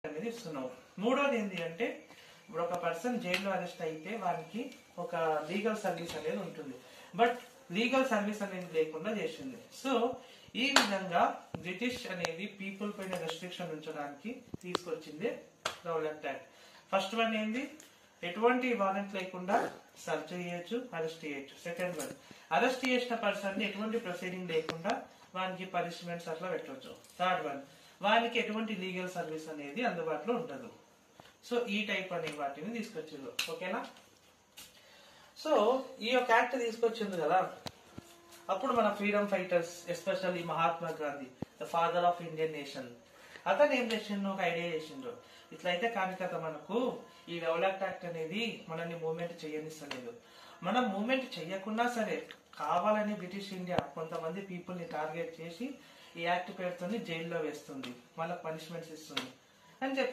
అనేది ఇస్తున్నావు. మూడోది ఏంటి అంటే ఇప్పుడు ఒక పర్సన్ జైల్లో అరెస్ట్ అయితే వారికి ఒక లీగల్ సర్వీస్ అనేది ఉంటుంది. బట్ లీగల్ సర్వీస్ అనేది లేకుండా చేసింది. సో ఈ విధంగా బ్రిటిష్ అనేది పీపుల్ పైన రెస్ట్రిక్షన్ ఉంచడానికి తీసుకొచ్చింది రౌలట్ యాక్ట్. ఫస్ట్ వన్ ఏంది, ఎటువంటి వారెంట్ లేకుండా సర్చ్ చేయొచ్చు, అరెస్ట్ చేయొచ్చు. సెకండ్ వన్, అరెస్ట్ చేసిన పర్సన్ ని ఎటువంటి ప్రొసీడింగ్ లేకుండా వానికి పనిష్మెంట్స్ అట్లా పెట్టవచ్చు. థర్డ్ వన్, వానికి ఎటువంటి లీగల్ సర్వీస్ అనేది అందుబాటులో ఉండదు. సో ఈ టైప్ అనే వాటిని తీసుకొచ్చారు. ఓకేనా? సో ఈ యొక్క యాక్ట్ తీసుకొచ్చింది కదా, అప్పుడు మన freedom fighters especially Mahatma Gandhi, the father of Indian nation, అతను ఏం చేసిండు, ఒక ఐడియా చేసిండ్రు. ఇట్లయితే కాని కదా మనకు ఈ రౌలట్ యాక్ట్ అనేది మనల్ని మూవ్మెంట్ చేయనిస్తలేదు. మనం మూవ్మెంట్ చెయ్యకున్నా సరే కావాలని బ్రిటిష్ ఇండియా కొంతమంది పీపుల్ ని టార్గెట్ చేసి ఈ యాక్ట్ పేరుతో జైల్లో వేస్తుంది, వాళ్ళకి పనిష్మెంట్స్ ఇస్తుంది అని చెప్పి